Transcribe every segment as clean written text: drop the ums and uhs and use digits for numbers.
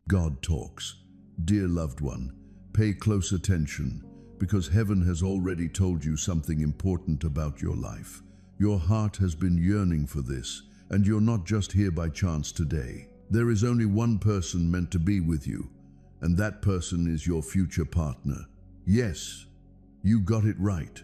God talks. Dear loved one, pay close attention, because heaven has already told you something important about your life. Your heart has been yearning for this, and you're not just here by chance today. There is only one person meant to be with you, and that person is your future partner. Yes, you got it right.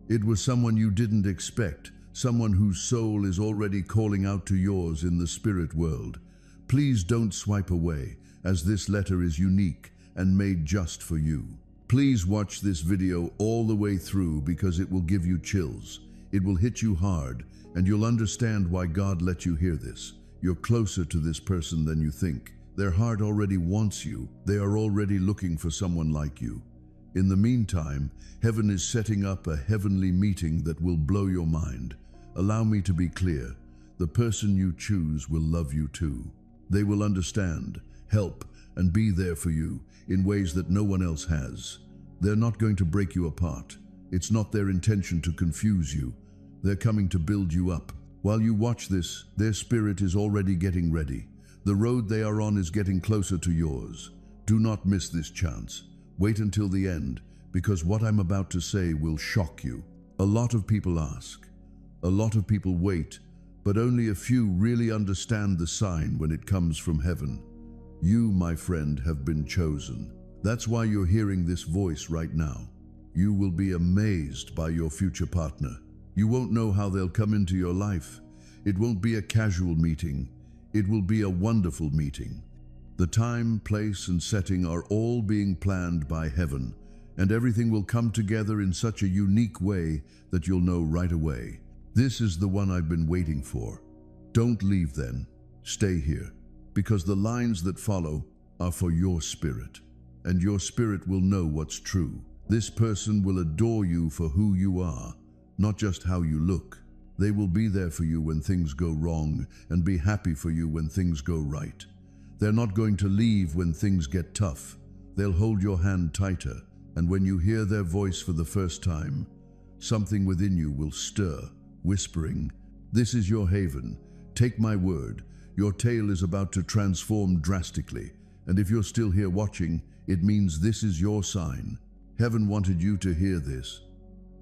It was someone you didn't expect, someone whose soul is already calling out to yours in the spirit world. Please don't swipe away, as this letter is unique and made just for you. Please watch this video all the way through, because it will give you chills. It will hit you hard, and you'll understand why God let you hear this. You're closer to this person than you think. Their heart already wants you. They are already looking for someone like you. In the meantime, heaven is setting up a heavenly meeting that will blow your mind. Allow me to be clear. The person you choose will love you too. They will understand, help, and be there for you in ways that no one else has. They're not going to break you apart. It's not their intention to confuse you. They're coming to build you up. While you watch this, their spirit is already getting ready. The road they are on is getting closer to yours. Do not miss this chance. Wait until the end, because what I'm about to say will shock you. A lot of people ask. A lot of people wait, but only a few really understand the sign when it comes from heaven. You, my friend, have been chosen. That's why you're hearing this voice right now. You will be amazed by your future partner. You won't know how they'll come into your life. It won't be a casual meeting. It will be a wonderful meeting. The time, place, and setting are all being planned by heaven, and everything will come together in such a unique way that you'll know right away. This is the one I've been waiting for. Don't leave then. Stay here, because the lines that follow are for your spirit, and your spirit will know what's true. This person will adore you for who you are, not just how you look. They will be there for you when things go wrong and be happy for you when things go right. They're not going to leave when things get tough. They'll hold your hand tighter, and when you hear their voice for the first time, something within you will stir, whispering, "This is your haven. Take my word. Your tale is about to transform drastically, and if you're still here watching, it means this is your sign. Heaven wanted you to hear this.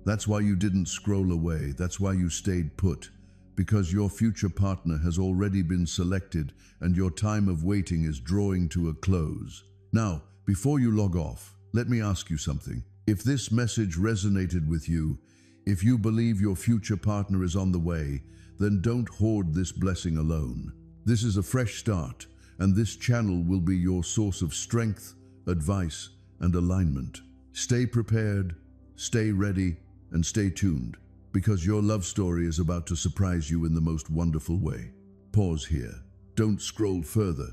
That's why you didn't scroll away. That's why you stayed put, because your future partner has already been selected and your time of waiting is drawing to a close. Now, before you log off, let me ask you something. If this message resonated with you, if you believe your future partner is on the way, then don't hoard this blessing alone. This is a fresh start, and this channel will be your source of strength, advice, and alignment. Stay prepared, stay ready, and stay tuned, because your love story is about to surprise you in the most wonderful way. Pause here. Don't scroll further,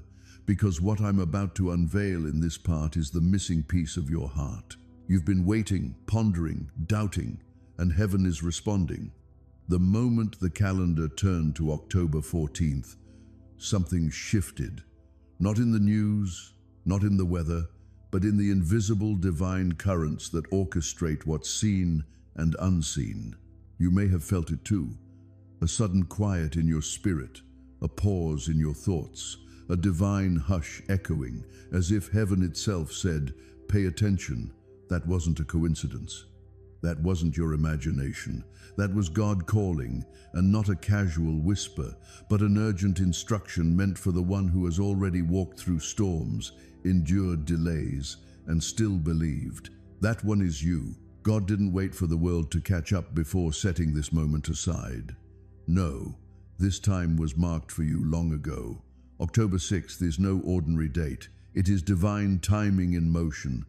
because what I'm about to unveil in this part is the missing piece of your heart. You've been waiting, pondering, doubting, and heaven is responding. The moment the calendar turned to October 14th, something shifted. Not in the news, not in the weather, but in the invisible divine currents that orchestrate what's seen and unseen. You may have felt it too. A sudden quiet in your spirit, a pause in your thoughts, a divine hush echoing, as if heaven itself said, "Pay attention." That wasn't a coincidence. That wasn't your imagination. That was God calling, and not a casual whisper, but an urgent instruction meant for the one who has already walked through storms, endured delays, and still believed. That one is you. God didn't wait for the world to catch up before setting this moment aside. No, this time was marked for you long ago. October 6th is no ordinary date. It is divine timing in motion.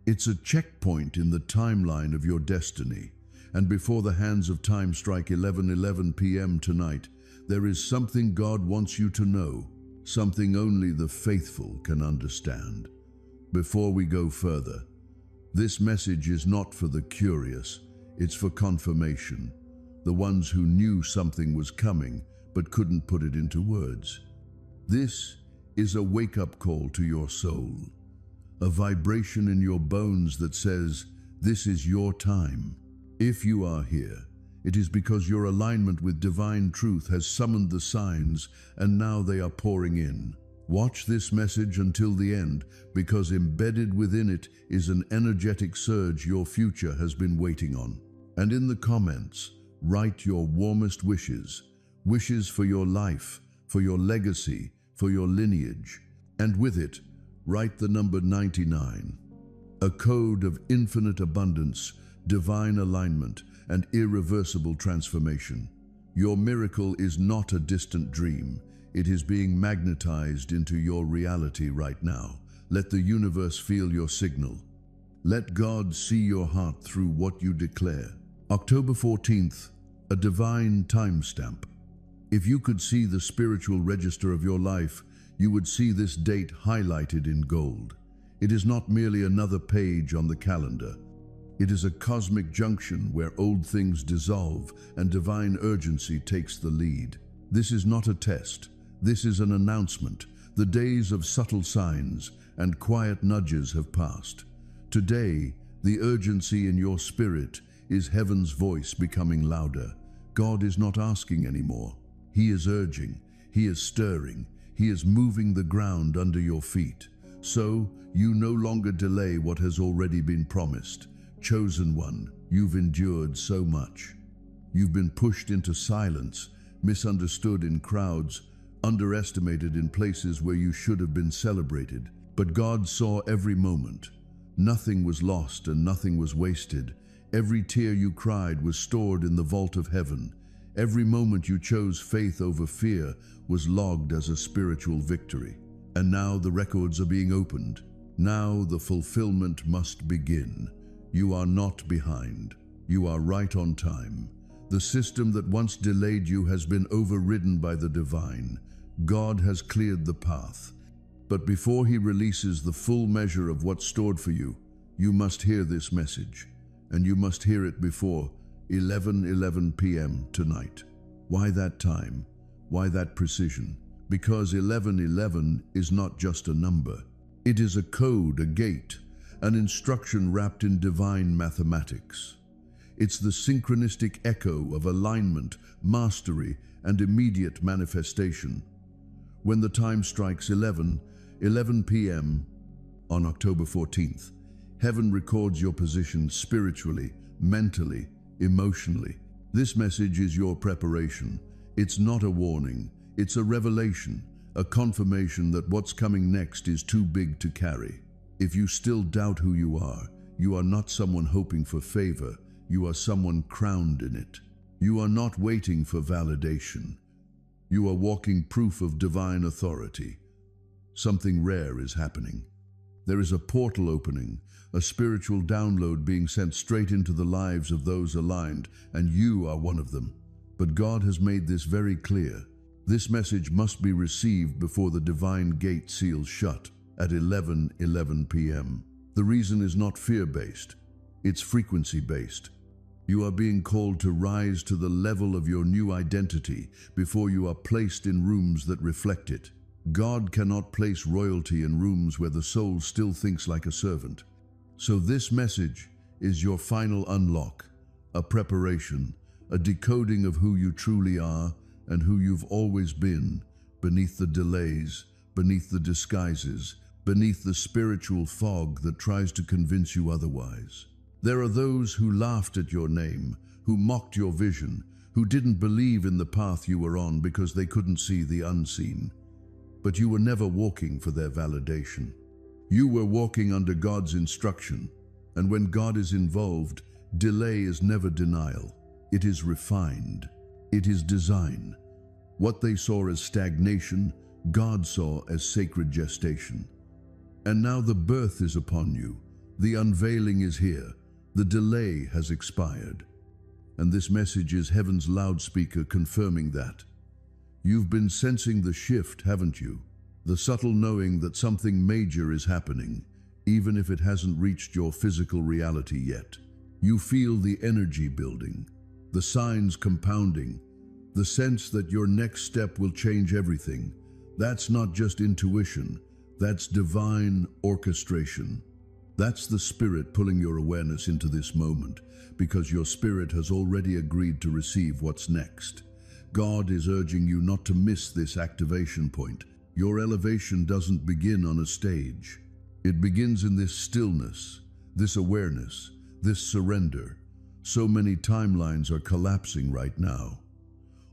It's a checkpoint in the timeline of your destiny. And before the hands of time strike 11:11 p.m. tonight, there is something God wants you to know, something only the faithful can understand. Before we go further, this message is not for the curious, it's for confirmation, the ones who knew something was coming but couldn't put it into words. This is a wake-up call to your soul, a vibration in your bones that says, this is your time. If you are here, it is because your alignment with divine truth has summoned the signs, and now they are pouring in. Watch this message until the end, because embedded within it is an energetic surge your future has been waiting on. And in the comments, write your warmest wishes. Wishes for your life, for your legacy, for your lineage. And with it, write the number 99. A code of infinite abundance, divine alignment, and irreversible transformation. Your miracle is not a distant dream. It is being magnetized into your reality right now. Let the universe feel your signal. Let God see your heart through what you declare. October 14th, a divine timestamp. If you could see the spiritual register of your life, you would see this date highlighted in gold. It is not merely another page on the calendar. It is a cosmic junction where old things dissolve and divine urgency takes the lead. This is not a test. This is an announcement. The days of subtle signs and quiet nudges have passed. Today, the urgency in your spirit is heaven's voice becoming louder. God is not asking anymore. He is urging. He is stirring. He is moving the ground under your feet. So, you no longer delay what has already been promised. Chosen one, you've endured so much. You've been pushed into silence, misunderstood in crowds, underestimated in places where you should have been celebrated. But God saw every moment. Nothing was lost and nothing was wasted. Every tear you cried was stored in the vault of heaven. Every moment you chose faith over fear was logged as a spiritual victory. And now the records are being opened. Now the fulfillment must begin. You are not behind. You are right on time. The system that once delayed you has been overridden by the divine. God has cleared the path. But before He releases the full measure of what's stored for you, you must hear this message. And you must hear it before 11:11 p.m. tonight. Why that time? Why that precision? Because 11:11 is not just a number. It is a code, a gate, an instruction wrapped in divine mathematics. It's the synchronistic echo of alignment, mastery, and immediate manifestation. When the time strikes 11:11 p.m. on October 14th, heaven records your position spiritually, mentally, emotionally. This message is your preparation. It's not a warning. It's a revelation, a confirmation that what's coming next is too big to carry. If you still doubt who you are not someone hoping for favor. You are someone crowned in it. You are not waiting for validation. You are walking proof of divine authority. Something rare is happening. There is a portal opening, a spiritual download being sent straight into the lives of those aligned, and you are one of them. But God has made this very clear. This message must be received before the divine gate seals shut at 11:11 p.m. The reason is not fear-based. It's frequency-based. You are being called to rise to the level of your new identity before you are placed in rooms that reflect it. God cannot place royalty in rooms where the soul still thinks like a servant. So this message is your final unlock, a preparation, a decoding of who you truly are and who you've always been, beneath the delays, beneath the disguises, beneath the spiritual fog that tries to convince you otherwise. There are those who laughed at your name, who mocked your vision, who didn't believe in the path you were on because they couldn't see the unseen. But you were never walking for their validation. You were walking under God's instruction, and when God is involved, delay is never denial. It is refined. It is design. What they saw as stagnation, God saw as sacred gestation. And now the birth is upon you. The unveiling is here. The delay has expired. And this message is heaven's loudspeaker confirming that. You've been sensing the shift, haven't you? The subtle knowing that something major is happening, even if it hasn't reached your physical reality yet. You feel the energy building, the signs compounding, the sense that your next step will change everything. That's not just intuition, that's divine orchestration. That's the Spirit pulling your awareness into this moment, because your spirit has already agreed to receive what's next. God is urging you not to miss this activation point. Your elevation doesn't begin on a stage. It begins in this stillness, this awareness, this surrender. So many timelines are collapsing right now.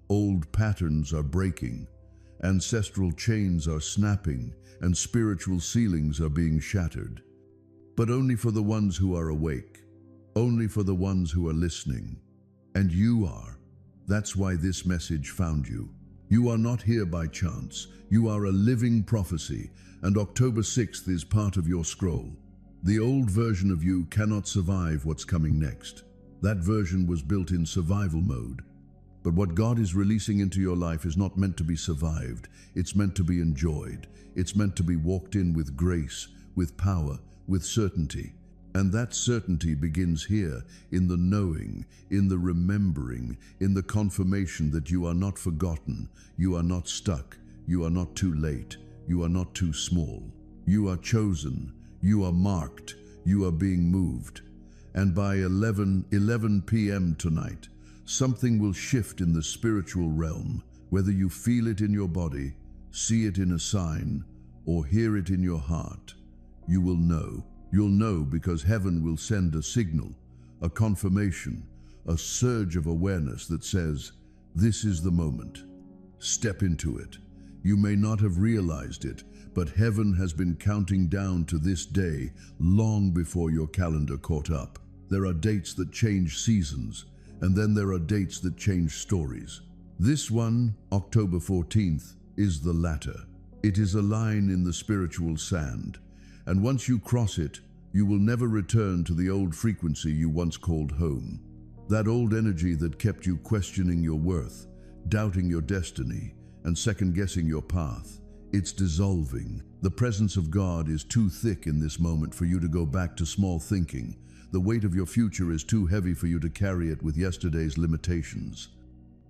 Old patterns are breaking, ancestral chains are snapping, and spiritual ceilings are being shattered. But only for the ones who are awake, only for the ones who are listening. And you are. That's why this message found you. You are not here by chance. You are a living prophecy, and October 6th is part of your scroll. The old version of you cannot survive what's coming next. That version was built in survival mode. But what God is releasing into your life is not meant to be survived. It's meant to be enjoyed. It's meant to be walked in with grace, with power, with certainty. And that certainty begins here, in the knowing, in the remembering, in the confirmation that you are not forgotten, you are not stuck, you are not too late, you are not too small. You are chosen, you are marked, you are being moved. And by 11 p.m. tonight, something will shift in the spiritual realm, whether you feel it in your body, see it in a sign, or hear it in your heart. You will know. You'll know because heaven will send a signal, a confirmation, a surge of awareness that says, this is the moment. Step into it. You may not have realized it, but heaven has been counting down to this day long before your calendar caught up. There are dates that change seasons, and then there are dates that change stories. This one, October 14th, is the latter. It is a line in the spiritual sand, and once you cross it, you will never return to the old frequency you once called home. That old energy that kept you questioning your worth, doubting your destiny, and second-guessing your path. It's dissolving. The presence of God is too thick in this moment for you to go back to small thinking. The weight of your future is too heavy for you to carry it with yesterday's limitations.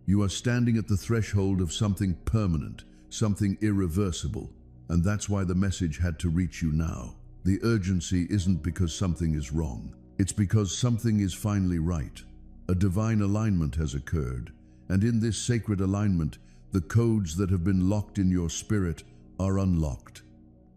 You are standing at the threshold of something permanent, something irreversible, and that's why the message had to reach you now. The urgency isn't because something is wrong. It's because something is finally right. A divine alignment has occurred, and in this sacred alignment, the codes that have been locked in your spirit are unlocked.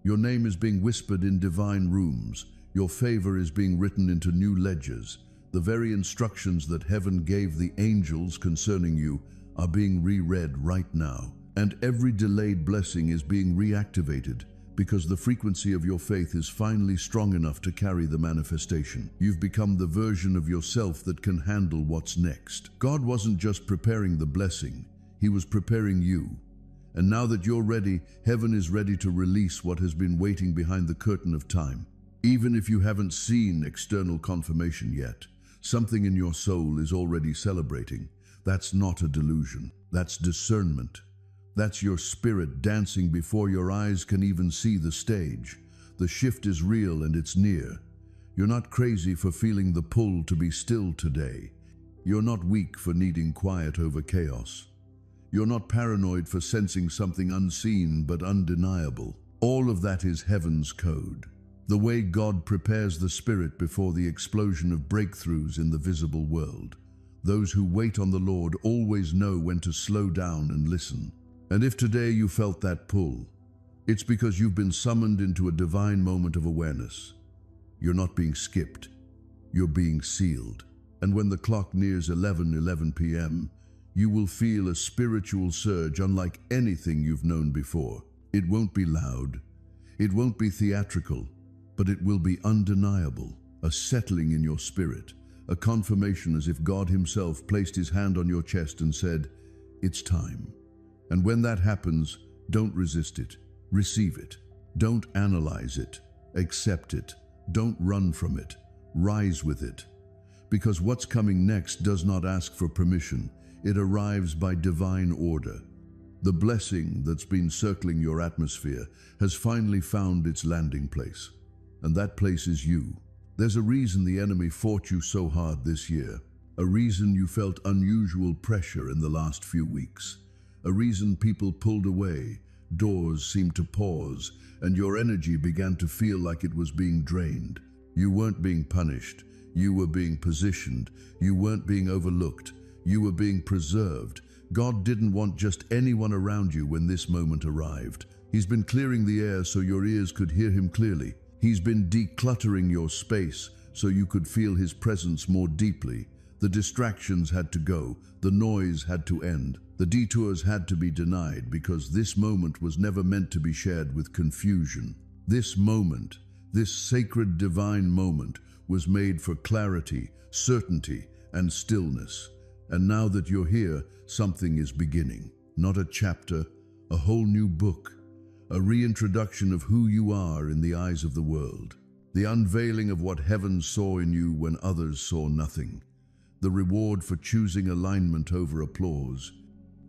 Your name is being whispered in divine rooms. Your favor is being written into new ledgers. The very instructions that heaven gave the angels concerning you are being reread right now. And every delayed blessing is being reactivated because the frequency of your faith is finally strong enough to carry the manifestation. You've become the version of yourself that can handle what's next. God wasn't just preparing the blessing, He was preparing you. And now that you're ready, heaven is ready to release what has been waiting behind the curtain of time. Even if you haven't seen external confirmation yet, something in your soul is already celebrating. That's not a delusion. That's discernment. That's your spirit dancing before your eyes can even see the stage. The shift is real and it's near. You're not crazy for feeling the pull to be still today. You're not weak for needing quiet over chaos. You're not paranoid for sensing something unseen but undeniable. All of that is heaven's code. The way God prepares the spirit before the explosion of breakthroughs in the visible world. Those who wait on the Lord always know when to slow down and listen. And if today you felt that pull, it's because you've been summoned into a divine moment of awareness. You're not being skipped, you're being sealed. And when the clock nears 11 p.m., you will feel a spiritual surge unlike anything you've known before. It won't be loud, it won't be theatrical, but it will be undeniable, a settling in your spirit, a confirmation as if God Himself placed His hand on your chest and said, "It's time." And when that happens, don't resist it. Receive it. Don't analyze it. Accept it. Don't run from it. Rise with it. Because what's coming next does not ask for permission. It arrives by divine order. The blessing that's been circling your atmosphere has finally found its landing place. And that place is you. There's a reason the enemy fought you so hard this year. A reason you felt unusual pressure in the last few weeks. A reason people pulled away, doors seemed to pause, and your energy began to feel like it was being drained. You weren't being punished, you were being positioned, you weren't being overlooked, you were being preserved. God didn't want just anyone around you when this moment arrived. He's been clearing the air so your ears could hear him clearly. He's been decluttering your space so you could feel his presence more deeply. The distractions had to go, the noise had to end, the detours had to be denied, because this moment was never meant to be shared with confusion. This moment, this sacred divine moment, was made for clarity, certainty, and stillness. And now that you're here, something is beginning. Not a chapter, a whole new book, a reintroduction of who you are in the eyes of the world. The unveiling of what heaven saw in you when others saw nothing. The reward for choosing alignment over applause.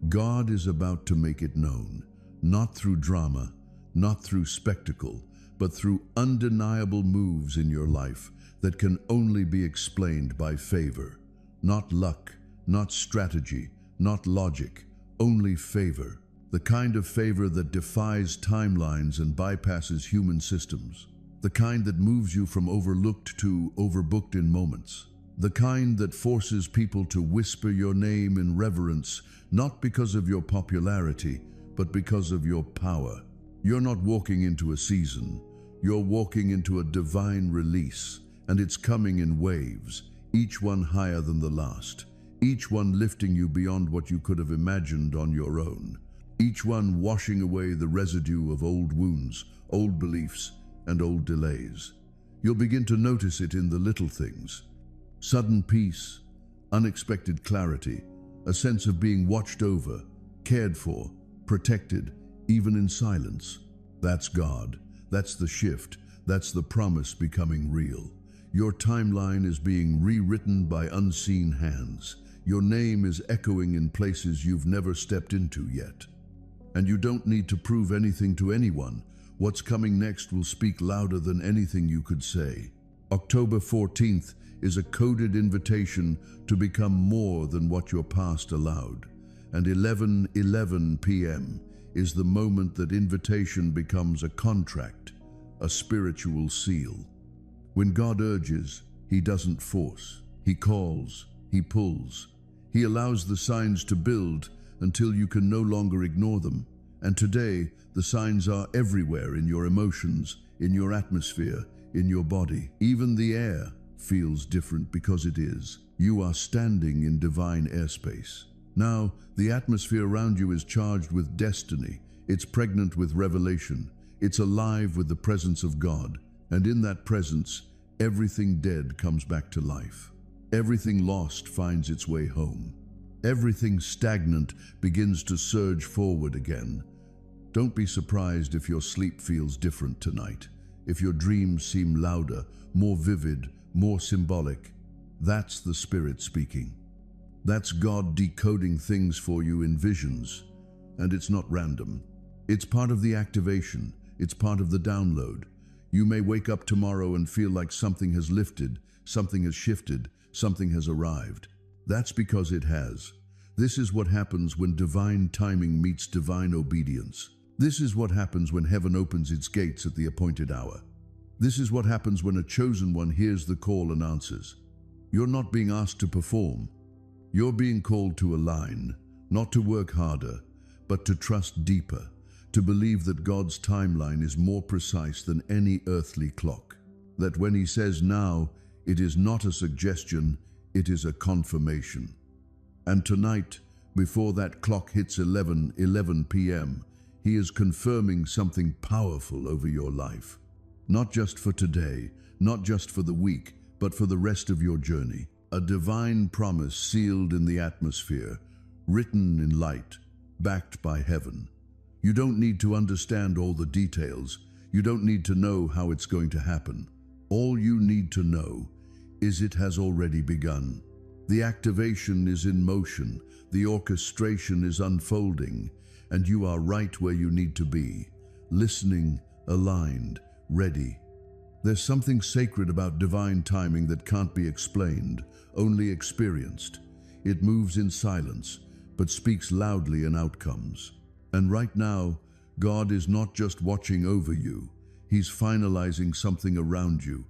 God is about to make it known, not through drama, not through spectacle, but through undeniable moves in your life that can only be explained by favor. Not luck, not strategy, not logic, only favor. The kind of favor that defies timelines and bypasses human systems. The kind that moves you from overlooked to overbooked in moments. The kind that forces people to whisper your name in reverence, not because of your popularity, but because of your power. You're not walking into a season. You're walking into a divine release, and it's coming in waves, each one higher than the last, each one lifting you beyond what you could have imagined on your own, each one washing away the residue of old wounds, old beliefs, and old delays. You'll begin to notice it in the little things. Sudden peace, unexpected clarity, a sense of being watched over, cared for, protected, even in silence. That's God. That's the shift. That's the promise becoming real. Your timeline is being rewritten by unseen hands. Your name is echoing in places you've never stepped into yet. And you don't need to prove anything to anyone. What's coming next will speak louder than anything you could say. October 14th is a coded invitation to become more than what your past allowed. And 11:11 p.m. is the moment that invitation becomes a contract, a spiritual seal. When God urges, He doesn't force. He calls, He pulls. He allows the signs to build until you can no longer ignore them. And today, the signs are everywhere, in your emotions, in your atmosphere, in your body. Even the air feels different because it is. You are standing in divine airspace. Now, the atmosphere around you is charged with destiny. It's pregnant with revelation. It's alive with the presence of God. And in that presence, everything dead comes back to life. Everything lost finds its way home. Everything stagnant begins to surge forward again. Don't be surprised if your sleep feels different tonight, if your dreams seem louder, more vivid, more symbolic. That's the Spirit speaking. That's God decoding things for you in visions. And it's not random. It's part of the activation. It's part of the download. You may wake up tomorrow and feel like something has lifted, something has shifted, something has arrived. That's because it has. This is what happens when divine timing meets divine obedience. This is what happens when heaven opens its gates at the appointed hour. This is what happens when a chosen one hears the call and answers. You're not being asked to perform. You're being called to align, not to work harder, but to trust deeper, to believe that God's timeline is more precise than any earthly clock. That when He says now, it is not a suggestion, it is a confirmation. And tonight, before that clock hits 11:11 p.m., He is confirming something powerful over your life. Not just for today, not just for the week, but for the rest of your journey. A divine promise sealed in the atmosphere, written in light, backed by heaven. You don't need to understand all the details. You don't need to know how it's going to happen. All you need to know is it has already begun. The activation is in motion. The orchestration is unfolding, and you are right where you need to be, listening, aligned, ready. There's something sacred about divine timing that can't be explained, only experienced. It moves in silence, but speaks loudly in outcomes. And right now, God is not just watching over you, He's finalizing something around you.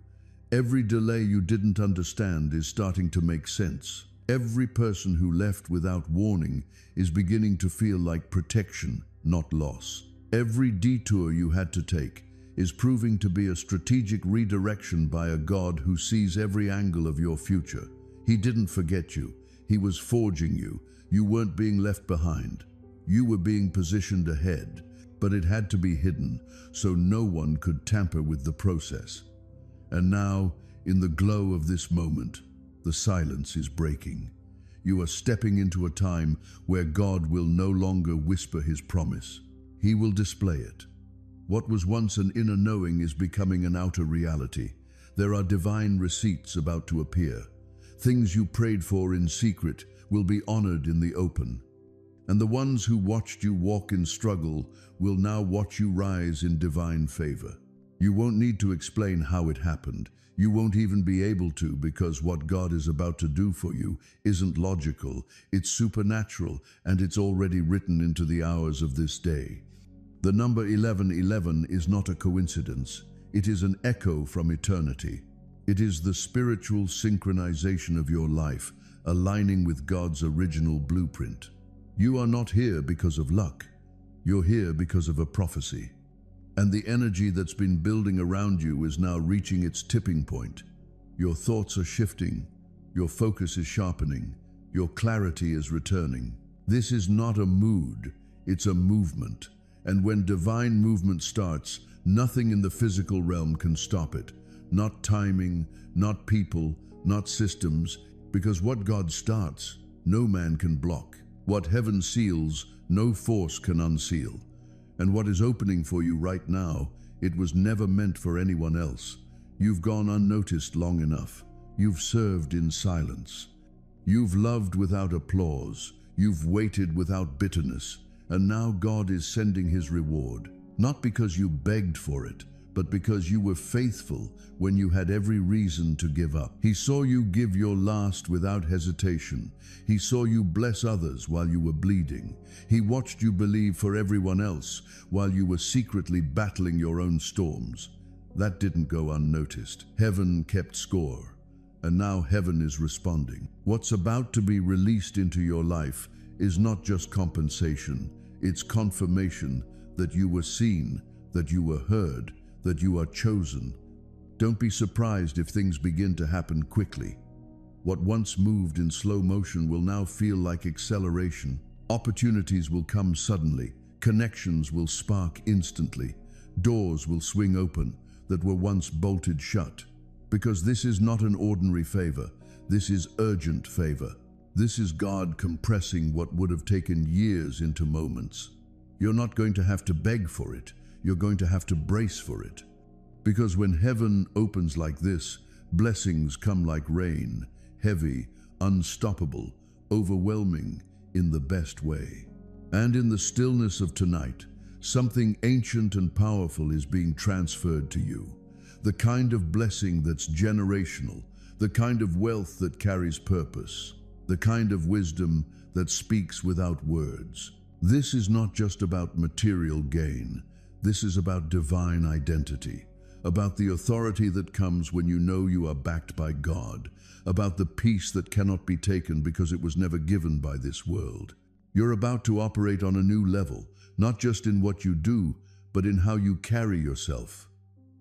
Every delay you didn't understand is starting to make sense. Every person who left without warning is beginning to feel like protection, not loss. Every detour you had to take is proving to be a strategic redirection by a God who sees every angle of your future. He didn't forget you. He was forging you. You weren't being left behind. You were being positioned ahead, but it had to be hidden so no one could tamper with the process. And now, in the glow of this moment, the silence is breaking. You are stepping into a time where God will no longer whisper his promise. He will display it. What was once an inner knowing is becoming an outer reality. There are divine receipts about to appear. Things you prayed for in secret will be honored in the open. And the ones who watched you walk in struggle will now watch you rise in divine favor. You won't need to explain how it happened. You won't even be able to, because what God is about to do for you isn't logical, it's supernatural, and it's already written into the hours of this day. The number 1111 is not a coincidence. It is an echo from eternity. It is the spiritual synchronization of your life, aligning with God's original blueprint. You are not here because of luck. You're here because of a prophecy. And the energy that's been building around you is now reaching its tipping point. Your thoughts are shifting. Your focus is sharpening. Your clarity is returning. This is not a mood, it's a movement. And when divine movement starts, nothing in the physical realm can stop it. Not timing, not people, not systems, because what God starts, no man can block. What heaven seals, no force can unseal. And what is opening for you right now, it was never meant for anyone else. You've gone unnoticed long enough. You've served in silence. You've loved without applause. You've waited without bitterness. And now God is sending his reward, not because you begged for it, but because you were faithful when you had every reason to give up. He saw you give your last without hesitation. He saw you bless others while you were bleeding. He watched you believe for everyone else while you were secretly battling your own storms. That didn't go unnoticed. Heaven kept score, and now heaven is responding. What's about to be released into your life is not just compensation. It's confirmation that you were seen, that you were heard, that you are chosen. Don't be surprised if things begin to happen quickly. What once moved in slow motion will now feel like acceleration. Opportunities will come suddenly. Connections will spark instantly. Doors will swing open that were once bolted shut. Because this is not an ordinary favor. This is urgent favor. This is God compressing what would have taken years into moments. You're not going to have to beg for it. You're going to have to brace for it. Because when heaven opens like this, blessings come like rain, heavy, unstoppable, overwhelming in the best way. And in the stillness of tonight, something ancient and powerful is being transferred to you. The kind of blessing that's generational, the kind of wealth that carries purpose, the kind of wisdom that speaks without words. This is not just about material gain. This is about divine identity, about the authority that comes when you know you are backed by God, about the peace that cannot be taken because it was never given by this world. You're about to operate on a new level, not just in what you do, but in how you carry yourself.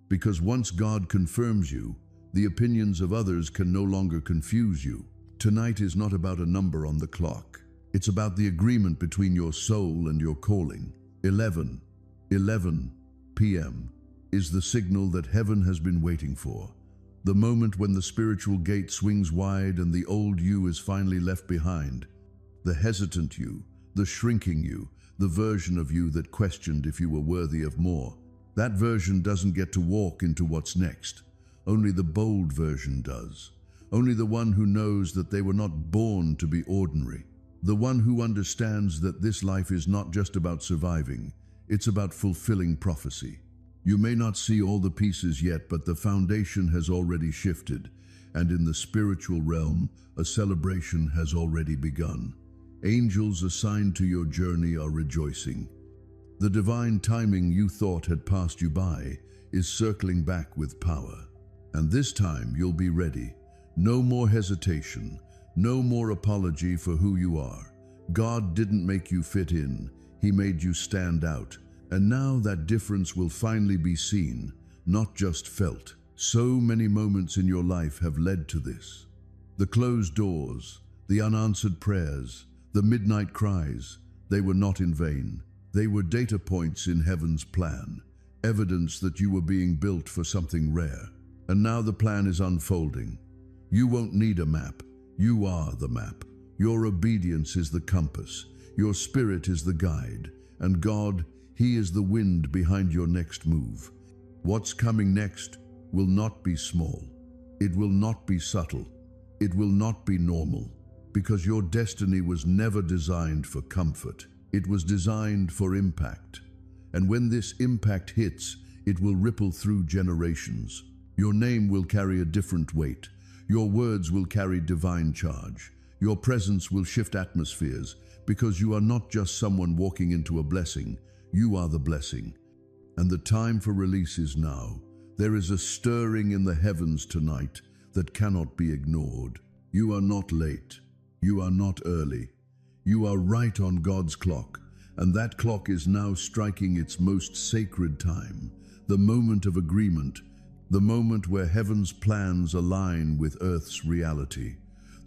Because once God confirms you, the opinions of others can no longer confuse you. Tonight is not about a number on the clock. It's about the agreement between your soul and your calling. 11 p.m. is the signal that heaven has been waiting for. The moment when the spiritual gate swings wide and the old you is finally left behind. The hesitant you, the shrinking you, the version of you that questioned if you were worthy of more. That version doesn't get to walk into what's next. Only the bold version does. Only the one who knows that they were not born to be ordinary. The one who understands that this life is not just about surviving, it's about fulfilling prophecy. You may not see all the pieces yet, but the foundation has already shifted, and in the spiritual realm, a celebration has already begun. Angels assigned to your journey are rejoicing. The divine timing you thought had passed you by is circling back with power. And this time you'll be ready. No more hesitation, no more apology for who you are. God didn't make you fit in, He made you stand out. And now that difference will finally be seen, not just felt. So many moments in your life have led to this. The closed doors, the unanswered prayers, the midnight cries, they were not in vain. They were data points in heaven's plan, evidence that you were being built for something rare. And now the plan is unfolding. You won't need a map. You are the map. Your obedience is the compass. Your spirit is the guide. And God, He is the wind behind your next move. What's coming next will not be small. It will not be subtle. It will not be normal, because your destiny was never designed for comfort. It was designed for impact. And when this impact hits, it will ripple through generations. Your name will carry a different weight. Your words will carry divine charge. Your presence will shift atmospheres, because you are not just someone walking into a blessing. You are the blessing. And the time for release is now. There is a stirring in the heavens tonight that cannot be ignored. You are not late. You are not early. You are right on God's clock, and that clock is now striking its most sacred time, the moment of agreement, the moment where heaven's plans align with earth's reality,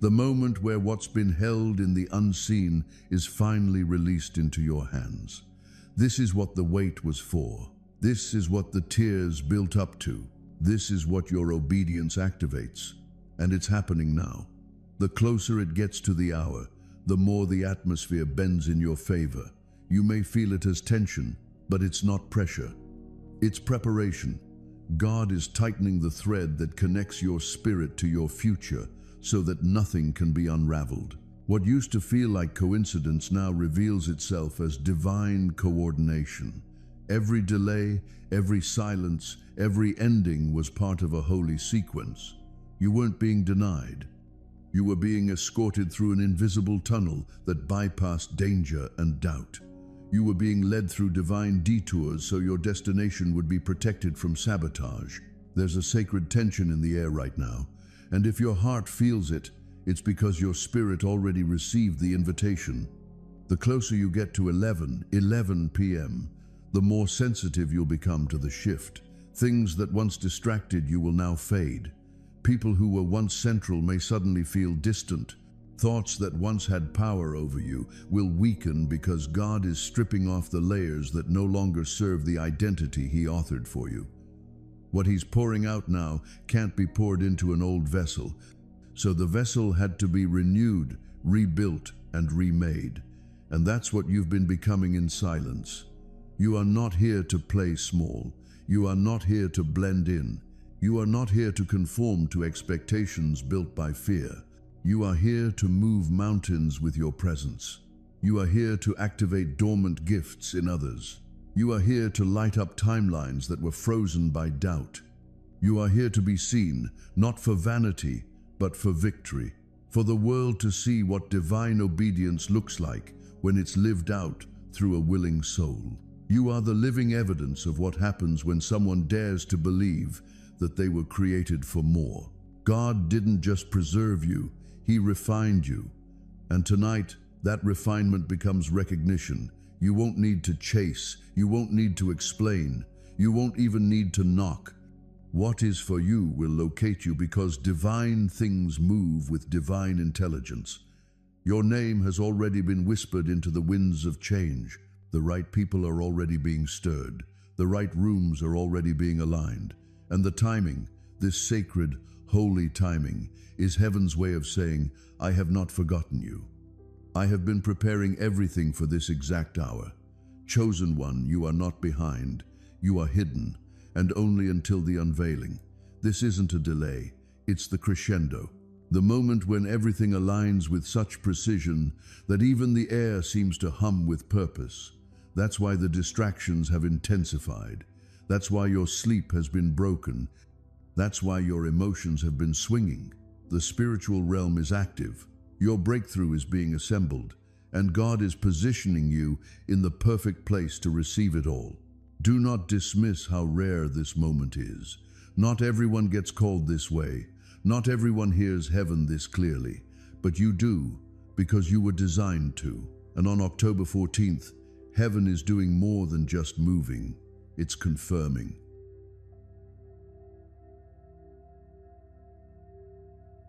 the moment where what's been held in the unseen is finally released into your hands. This is what the wait was for. This is what the tears built up to. This is what your obedience activates. And it's happening now. The closer it gets to the hour, the more the atmosphere bends in your favor. You may feel it as tension, but it's not pressure. It's preparation. God is tightening the thread that connects your spirit to your future so that nothing can be unraveled. What used to feel like coincidence now reveals itself as divine coordination. Every delay, every silence, every ending was part of a holy sequence. You weren't being denied. You were being escorted through an invisible tunnel that bypassed danger and doubt. You were being led through divine detours so your destination would be protected from sabotage. There's a sacred tension in the air right now, and if your heart feels it, it's because your spirit already received the invitation. The closer you get to 11 p.m., the more sensitive you'll become to the shift. Things that once distracted you will now fade. People who were once central may suddenly feel distant. Thoughts that once had power over you will weaken because God is stripping off the layers that no longer serve the identity He authored for you. What He's pouring out now can't be poured into an old vessel, so the vessel had to be renewed, rebuilt, and remade. And that's what you've been becoming in silence. You are not here to play small. You are not here to blend in. You are not here to conform to expectations built by fear. You are here to move mountains with your presence. You are here to activate dormant gifts in others. You are here to light up timelines that were frozen by doubt. You are here to be seen, not for vanity, but for victory. For the world to see what divine obedience looks like when it's lived out through a willing soul. You are the living evidence of what happens when someone dares to believe that they were created for more. God didn't just preserve you, He refined you. And tonight, that refinement becomes recognition. You won't need to chase. You won't need to explain. You won't even need to knock. What is for you will locate you because divine things move with divine intelligence. Your name has already been whispered into the winds of change. The right people are already being stirred. The right rooms are already being aligned. And the timing, this sacred, holy timing, is heaven's way of saying, I have not forgotten you. I have been preparing everything for this exact hour. Chosen one, you are not behind. You are hidden, and only until the unveiling. This isn't a delay, it's the crescendo. The moment when everything aligns with such precision that even the air seems to hum with purpose. That's why the distractions have intensified. That's why your sleep has been broken. That's why your emotions have been swinging. The spiritual realm is active. Your breakthrough is being assembled, and God is positioning you in the perfect place to receive it all. Do not dismiss how rare this moment is. Not everyone gets called this way. Not everyone hears heaven this clearly, but you do, because you were designed to. And on October 14th, Heaven is doing more than just moving, it's confirming.